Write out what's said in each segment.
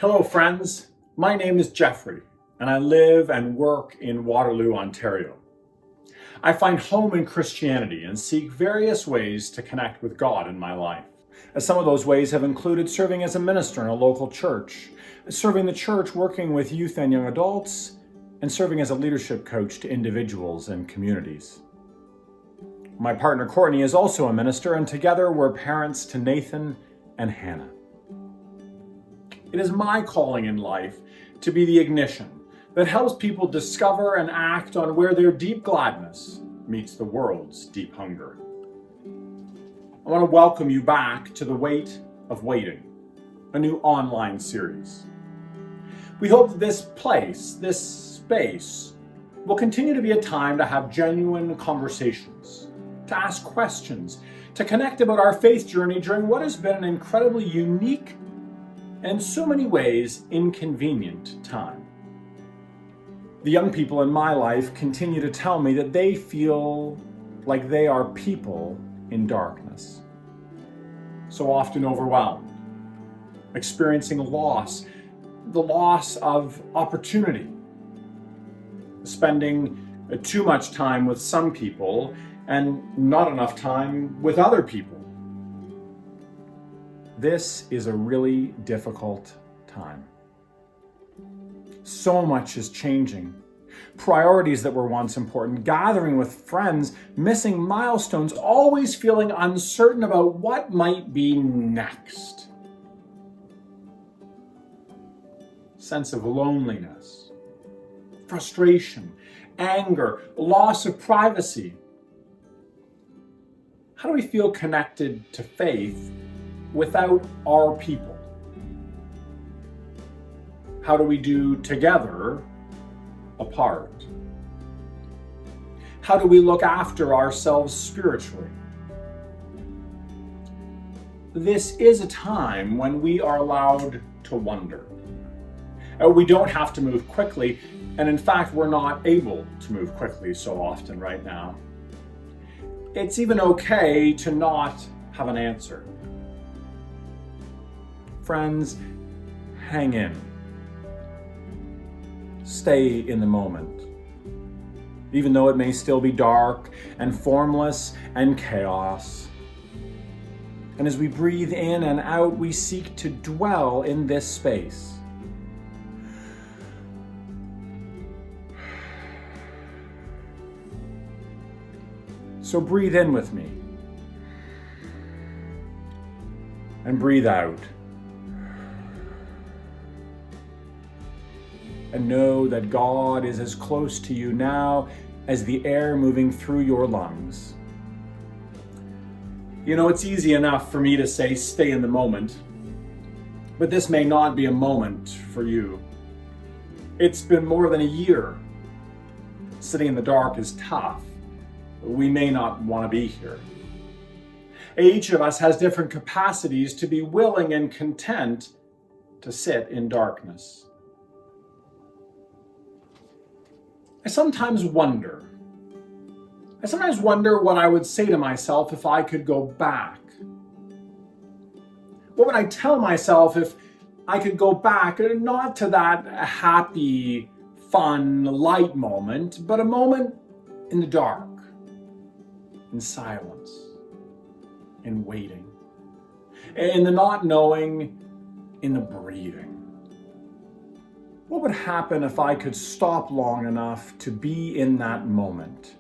Hello, friends. My name is Jeffrey, and I live and work in Waterloo, Ontario. I find home in Christianity and seek various ways to connect with God in my life. Some of those ways have included serving as a minister in a local church, serving the church working with youth and young adults, and serving as a leadership coach to individuals and communities. My partner Courtney is also a minister, and together we're parents to Nathan and Hannah. It is my calling in life to be the ignition that helps people discover and act on where their deep gladness meets the world's deep hunger. I want to welcome you back to The Weight of Waiting, a new online series. We hope that this space, will continue to be a time to have genuine conversations, to ask questions, to connect about our faith journey during what has been an incredibly unique and in so many ways inconvenient time. The young people in my life continue to tell me that they feel like they are people in darkness, so often overwhelmed, experiencing loss, the loss of opportunity, spending too much time with some people and not enough time with other people. This is a really difficult time. So much is changing. Priorities that were once important, gathering with friends, missing milestones, always feeling uncertain about what might be next. Sense of loneliness, frustration, anger, loss of privacy. How do we feel connected to faith without our people? How do we do together apart? How do we look after ourselves spiritually? This is a time when we are allowed to wonder. We don't have to move quickly, and in fact, we're not able to move quickly so often right now. It's even okay to not have an answer. Friends, hang in. Stay in the moment. Even though it may still be dark and formless and chaos. And as we breathe in and out, we seek to dwell in this space. So breathe in with me. And breathe out. And know that God is as close to you now as the air moving through your lungs. You know, it's easy enough for me to say, stay in the moment, but this may not be a moment for you. It's been more than a year. Sitting in the dark is tough. We may not want to be here. Each of us has different capacities to be willing and content to sit in darkness. I sometimes wonder what I would say to myself if I could go back. What would I tell myself if I could go back, not to that happy, fun, light moment, but a moment in the dark, in silence, in waiting, in the not knowing, in the breathing. What would happen if I could stop long enough to be in that moment?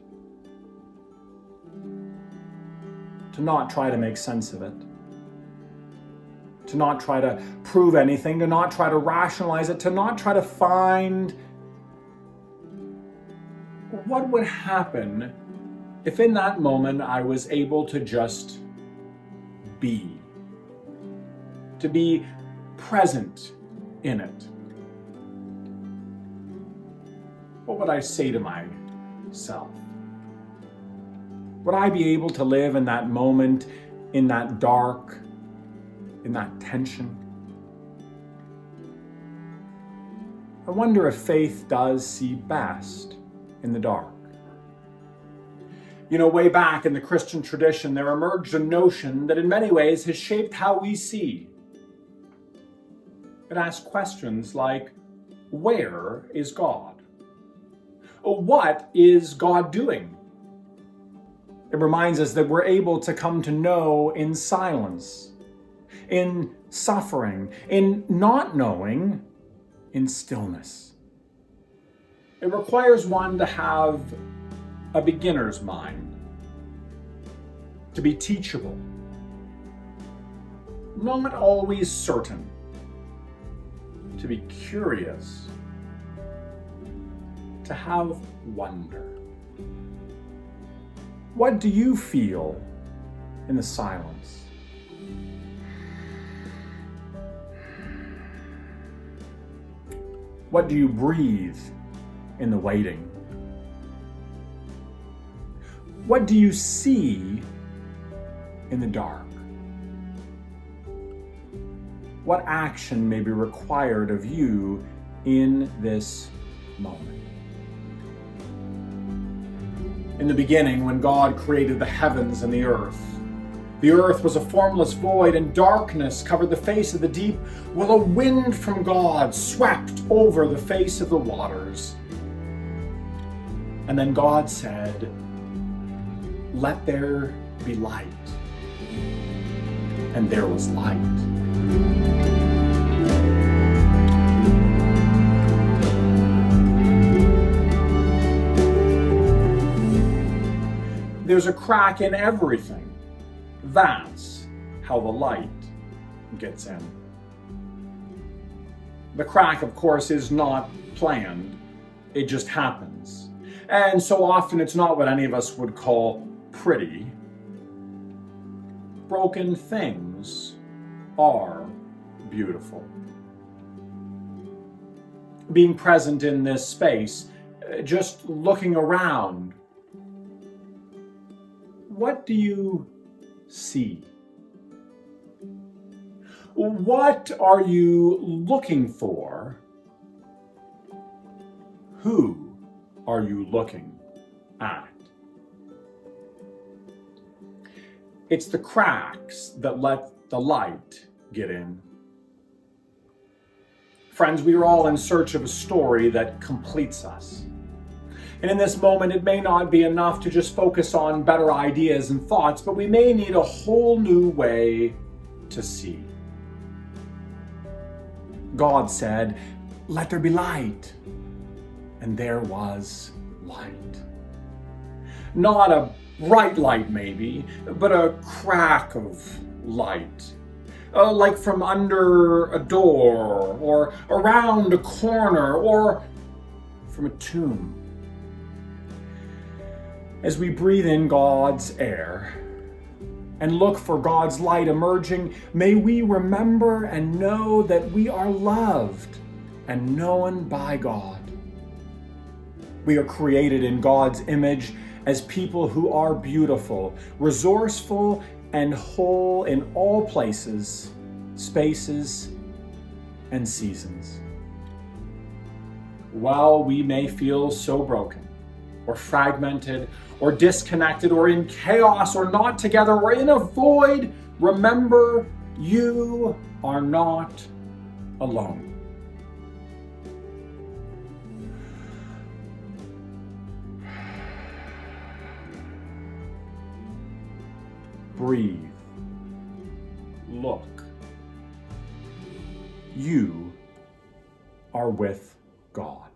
To not try to make sense of it. To not try to prove anything, to not try to rationalize it, to not try to find what would happen if in that moment I was able to just be. To be present in it. What would I say to myself? Would I be able to live in that moment, in that dark, in that tension? I wonder if faith does see best in the dark. You know, way back in the Christian tradition, there emerged a notion that in many ways has shaped how we see. It asks questions like, where is God? What is God doing? It reminds us that we're able to come to know in silence, in suffering, in not knowing, in stillness. It requires one to have a beginner's mind, to be teachable, not always certain, to be curious, to have wonder. What do you feel in the silence? What do you breathe in the waiting? What do you see in the dark? What action may be required of you in this moment? In the beginning, when God created the heavens and the earth was a formless void, and darkness covered the face of the deep, while a wind from God swept over the face of the waters. And then God said, "Let there be light." And there was light. There's a crack in everything. That's how the light gets in. The crack, of course, is not planned. It just happens. And so often it's not what any of us would call pretty. Broken things are beautiful. Being present in this space, just looking around, what do you see? What are you looking for? Who are you looking at? It's the cracks that let the light get in. Friends, we are all in search of a story that completes us. And in this moment, it may not be enough to just focus on better ideas and thoughts, but we may need a whole new way to see. God said, "Let there be light." And there was light. Not a bright light maybe, but a crack of light. Like from under a door, or around a corner, or from a tomb. As we breathe in God's air and look for God's light emerging, may we remember and know that we are loved and known by God. We are created in God's image as people who are beautiful, resourceful, and whole in all places, spaces, and seasons. While we may feel so broken, or fragmented, or disconnected, or in chaos, or not together, or in a void, remember, you are not alone. Breathe. Look. You are with God.